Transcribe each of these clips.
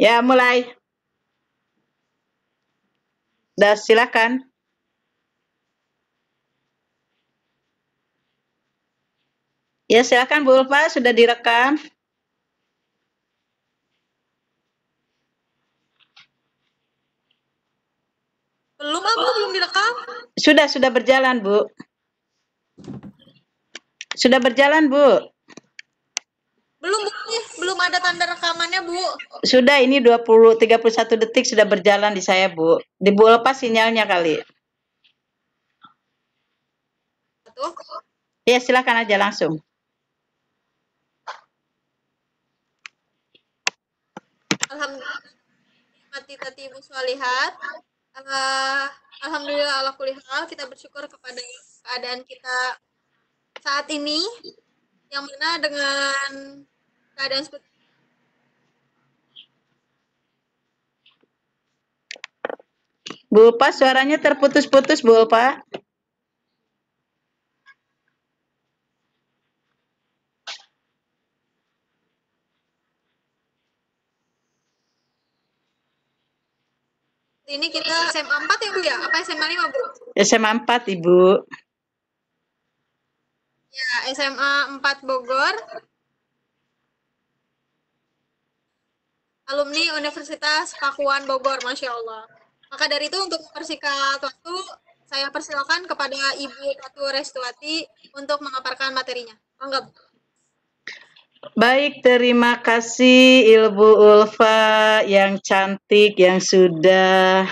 Ya, mulai. Dah, silakan. Ya, silakan Bu Ulfa, sudah direkam. Belum Bu, belum direkam. Sudah berjalan, Bu. Sudah berjalan, Bu. Belum Bu, belum ada tanda rekamannya Bu. Sudah, ini 31 detik sudah berjalan di saya, Bu. Di Bu Ulfa sinyalnya kali. Tuh. Ya, silakan aja langsung. Alhamdulillah, mati tati muswalihat. Alhamdulillah ala kulli hal, kita bersyukur kepada keadaan kita saat ini, yang mana dengan keadaan seperti Bu Ulfa, suaranya terputus-putus, Bu Ulfa. ini kita SMA 4 ya Bu ya? Apa SMA 5 Bu? SMA 4, Ibu. Ya, SMA 4 Bogor. Alumni Universitas Pakuan Bogor, Masya Allah. Maka dari itu untuk mempersingkat waktu, saya persilakan kepada Ibu Ratu Restuati untuk memaparkan materinya. Monggo. Baik, terima kasih Ibu Ulfa yang cantik yang sudah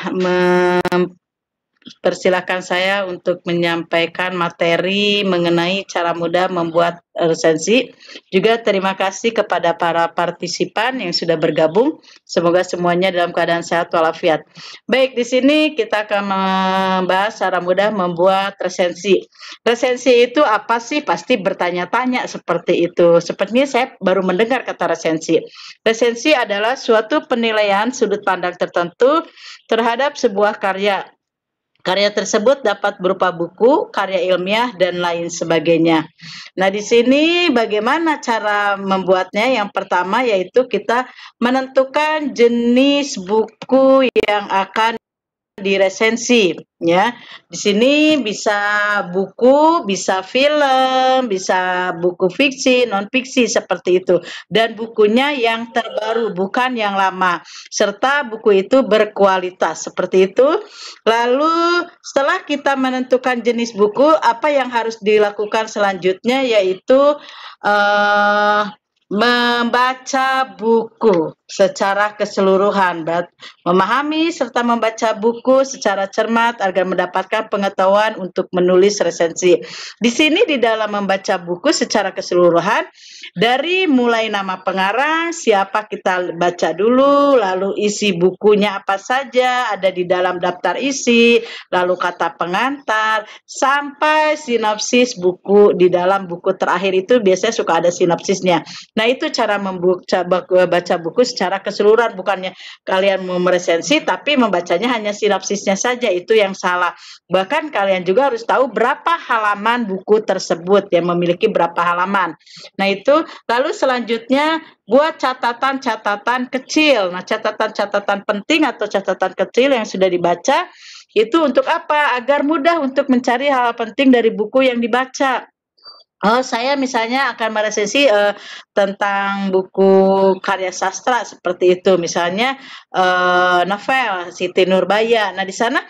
persilakan saya untuk menyampaikan materi mengenai cara mudah membuat resensi. Juga terima kasih kepada para partisipan yang sudah bergabung. Semoga semuanya dalam keadaan sehat walafiat. Baik, di sini kita akan membahas cara mudah membuat resensi. Resensi itu apa sih? Pasti bertanya-tanya seperti itu. Sepertinya saya baru mendengar kata resensi. Resensi adalah suatu penilaian sudut pandang tertentu terhadap sebuah karya. Karya tersebut dapat berupa buku, karya ilmiah, dan lain sebagainya. Nah, di sini bagaimana cara membuatnya? Yang pertama yaitu kita menentukan jenis buku yang akan diresensi, ya. Di sini bisa buku, bisa film, bisa buku fiksi, non fiksi seperti itu. Dan bukunya yang terbaru, bukan yang lama. Serta buku itu berkualitas seperti itu. Lalu setelah kita menentukan jenis buku, apa yang harus dilakukan selanjutnya yaitu membaca buku secara keseluruhan, memahami serta membaca buku secara cermat agar mendapatkan pengetahuan untuk menulis resensi. Di sini di dalam membaca buku secara keseluruhan, dari mulai nama pengarang, siapa kita baca dulu, lalu isi bukunya apa saja, ada di dalam daftar isi, lalu kata pengantar, sampai sinopsis buku. Di dalam buku terakhir itu biasanya suka ada sinopsisnya. Nah, itu cara baca buku secara keseluruhan, bukannya kalian mau meresensi tapi membacanya hanya sinopsisnya saja, itu yang salah. Bahkan kalian juga harus tahu berapa halaman buku tersebut, yang memiliki berapa halaman. Nah, itu lalu selanjutnya buat catatan-catatan kecil. Nah, catatan-catatan penting atau catatan kecil yang sudah dibaca itu untuk apa? Agar mudah untuk mencari hal penting dari buku yang dibaca. Oh, saya misalnya akan meresensi tentang buku karya sastra seperti itu, misalnya novel Siti Nurbaya. Nah, di sana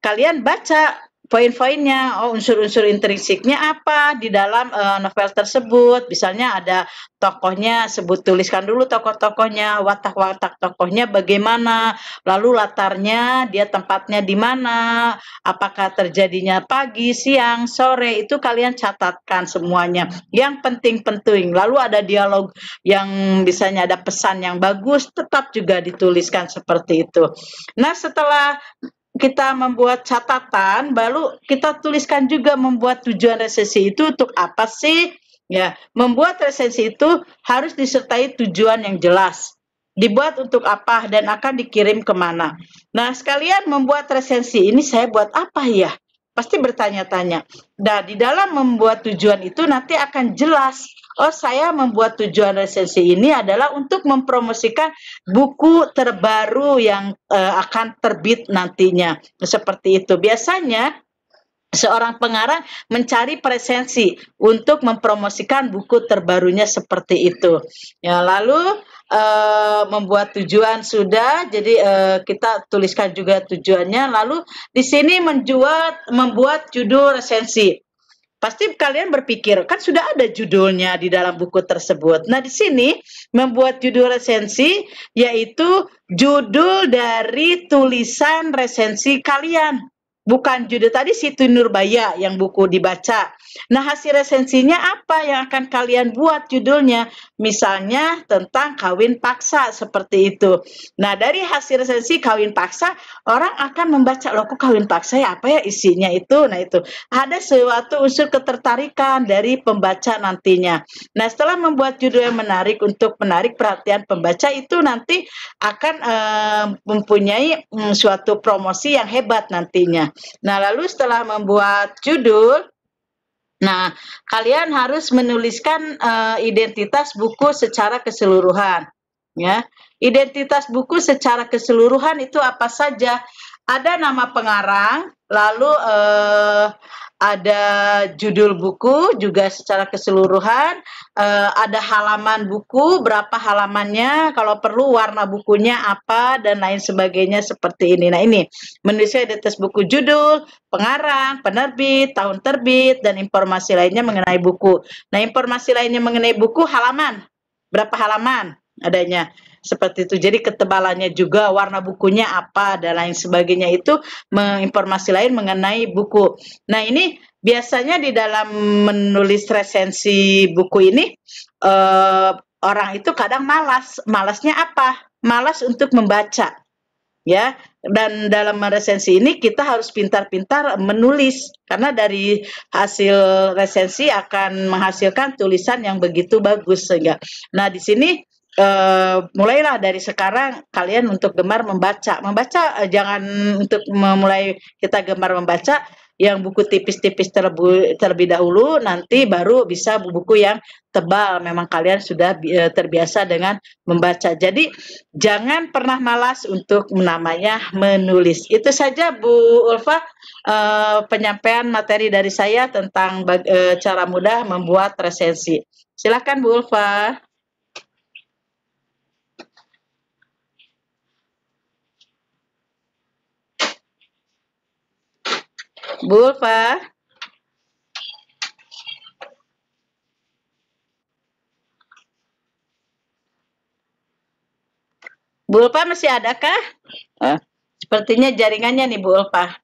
kalian baca poin-poinnya, unsur-unsur intrinsiknya apa di dalam novel tersebut. Misalnya ada tokohnya, tuliskan dulu tokoh-tokohnya, watak-watak tokohnya bagaimana, lalu latarnya, dia tempatnya di mana, apakah terjadinya pagi, siang, sore, itu kalian catatkan semuanya. Yang penting-penting. Lalu ada dialog yang misalnya ada pesan yang bagus, tetap juga dituliskan seperti itu. Nah, setelah kita membuat catatan, baru kita tuliskan juga membuat tujuan resensi itu untuk apa sih? Ya, membuat resensi itu harus disertai tujuan yang jelas. Dibuat untuk apa dan akan dikirim kemana. Nah, sekalian membuat resensi ini saya buat apa ya? Pasti bertanya-tanya. Nah, di dalam membuat tujuan itu nanti akan jelas oh saya membuat tujuan resensi ini adalah untuk mempromosikan buku terbaru yang akan terbit nantinya. Seperti itu. Biasanya seorang pengarang mencari presensi untuk mempromosikan buku terbarunya seperti itu. Ya, lalu membuat tujuan sudah, jadi kita tuliskan juga tujuannya. Lalu di sini membuat judul resensi. Pasti kalian berpikir, kan sudah ada judulnya di dalam buku tersebut. Nah, di sini membuat judul resensi, yaitu judul dari tulisan resensi kalian. Bukan judul tadi Siti Nurbaya yang buku dibaca. Nah, hasil resensinya apa yang akan kalian buat judulnya? Misalnya tentang kawin paksa, seperti itu. Nah, dari hasil resensi kawin paksa, orang akan membaca, loh kok kawin paksa ya, apa ya isinya itu? Nah, itu ada suatu unsur ketertarikan dari pembaca nantinya. Nah, setelah membuat judul yang menarik untuk menarik perhatian pembaca, itu nanti akan mempunyai suatu promosi yang hebat nantinya. Nah, lalu setelah membuat judul, nah kalian harus menuliskan identitas buku secara keseluruhan. Ya, identitas buku secara keseluruhan itu apa saja? Ada nama pengarang, lalu ada judul buku juga secara keseluruhan, ada halaman buku, berapa halamannya, kalau perlu warna bukunya apa, dan lain sebagainya seperti ini. Nah, ini menuliskan identitas buku, judul, pengarang, penerbit, tahun terbit, dan informasi lainnya mengenai buku. Nah, informasi lainnya mengenai buku, halaman, berapa halaman adanya. Seperti itu. Jadi ketebalannya juga, warna bukunya apa, dan lain sebagainya, itu informasi lain mengenai buku. Nah, ini biasanya di dalam menulis resensi buku ini, orang itu kadang malas. Malasnya apa? Malas untuk membaca. Ya, dan dalam resensi ini kita harus pintar-pintar menulis, karena dari hasil resensi akan menghasilkan tulisan yang begitu bagus. Sehingga, nah di sini mulailah dari sekarang kalian untuk gemar membaca. Jangan untuk memulai kita gemar membaca yang buku tipis-tipis terlebih dahulu, nanti baru bisa buku yang tebal. Memang kalian sudah terbiasa dengan membaca. Jadi jangan pernah malas untuk namanya menulis. Itu saja Bu Ulfa, penyampaian materi dari saya tentang cara mudah membuat resensi. Silakan Bu Ulfa. Bu Ulfa. Bu Ulfa masih adakah? Sepertinya jaringannya nih Bu Ulfa.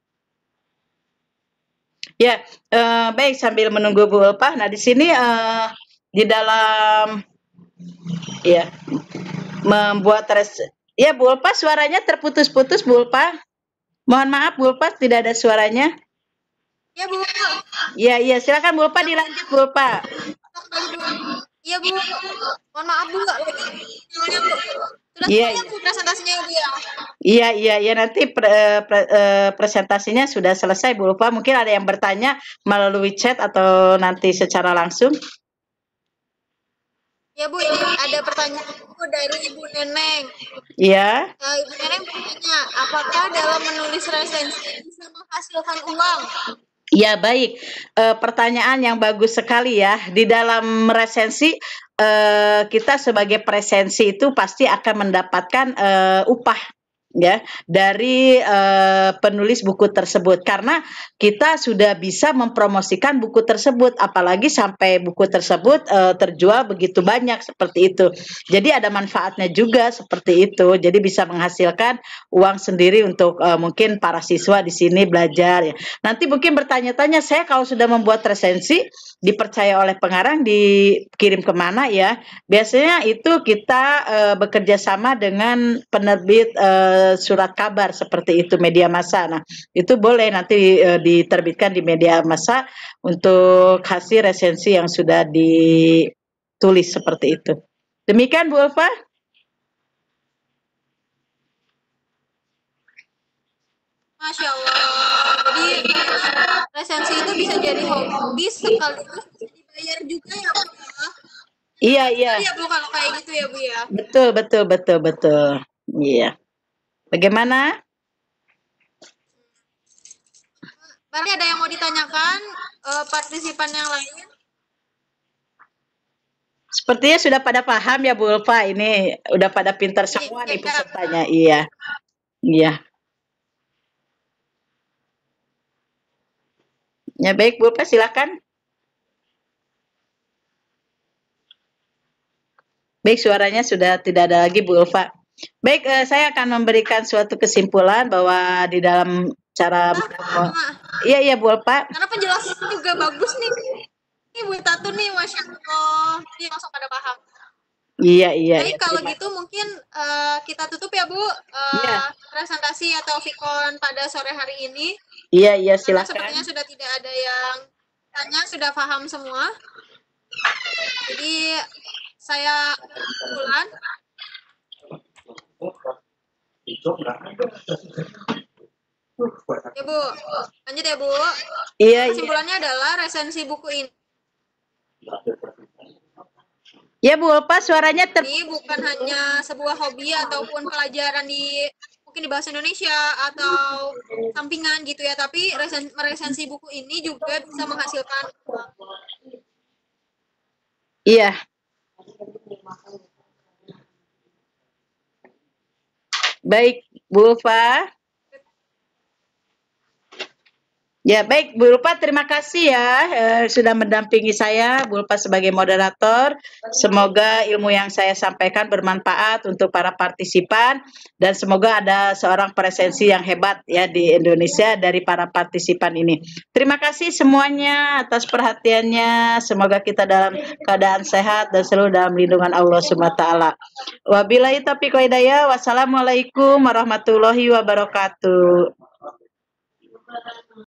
Ya, baik, sambil menunggu Bu Ulfa. Nah, di sini di dalam ya membuat ya Bu Ulfa, suaranya terputus-putus Bu Ulfa. Mohon maaf Bu Ulfa, tidak ada suaranya. Ya Bu. Iya, silakan Bu Ulfa, dilanjut Bu Ulfa. Iya Bu. Mohon maaf Bu. Soalnya Bu. Sudah selesai Bu presentasinya Bu ya. Iya, nanti presentasinya sudah selesai Bu Ulfa. Mungkin ada yang bertanya melalui chat atau nanti secara langsung. Ya Bu, ini ada pertanyaan Bu dari Ibu Neneng. Iya. Ibu Neneng bertanya, apakah dalam menulis resensi bisa menghasilkan uang? Ya, baik. Pertanyaan yang bagus sekali ya. Di dalam resensi, kita sebagai presensi itu pasti akan mendapatkan upah ya dari penulis buku tersebut, karena kita sudah bisa mempromosikan buku tersebut, apalagi sampai buku tersebut terjual begitu banyak seperti itu. Jadi ada manfaatnya juga seperti itu. Jadi bisa menghasilkan uang sendiri untuk mungkin para siswa di sini belajar ya. Nanti mungkin bertanya-tanya, saya kalau sudah membuat resensi dipercaya oleh pengarang, dikirim kemana ya? Biasanya itu kita bekerja sama dengan penerbit surat kabar seperti itu, media massa. Nah, itu boleh nanti diterbitkan di media massa untuk hasil resensi yang sudah ditulis seperti itu. Demikian Bu Ulfa. Masya Allah. Jadi resensi itu bisa jadi hobi sekaligus bisa dibayar juga ya Bu ya. Iya, iya. Ya Bu, kalau kayak gitu ya Bu ya. Betul, betul, betul, betul. Iya. Bagaimana? Berarti ada yang mau ditanyakan partisipan yang lain? Sepertinya sudah pada paham ya Bu Ulfa, ini udah pada pintar semua nih Iya. pesertanya. Iya. Iya. Ya baik Bu Ulfa, silakan. Baik, suaranya sudah tidak ada lagi Bu Ulfa. Baik, saya akan memberikan suatu kesimpulan bahwa di dalam cara iya, iya Bu Ulfa. Karena penjelasan juga bagus nih. Ini Bu Tatu nih, Masya Allah. Ini langsung pada paham. Iya, iya. Baik, Iya, kalau gitu mungkin kita tutup ya Bu Iya. presentasi atau Vicon pada sore hari ini. Iya, iya, Karena silakan. sepertinya sudah tidak ada yang tanya, sudah paham semua. Jadi saya kesimpulan. Ya Bu, lanjut ya Bu. Iya, iya. Kesimpulannya adalah resensi buku ini Ya Bu Ulfa, suaranya bukan hanya sebuah hobi ataupun pelajaran di mungkin di bahasa Indonesia atau sampingan gitu ya, tapi meresensi buku ini juga bisa menghasilkan uang. Iya. Baik, Bu Ulfa. Ya, baik Bu Ulfa, terima kasih ya sudah mendampingi saya, Bu Ulfa sebagai moderator. Semoga ilmu yang saya sampaikan bermanfaat untuk para partisipan dan semoga ada seorang presensi yang hebat ya di Indonesia dari para partisipan ini. Terima kasih semuanya atas perhatiannya. Semoga kita dalam keadaan sehat dan selalu dalam lindungan Allah Subhanahu wa taala. Wabillahi taufiq wa hidayah. Wassalamualaikum warahmatullahi wabarakatuh.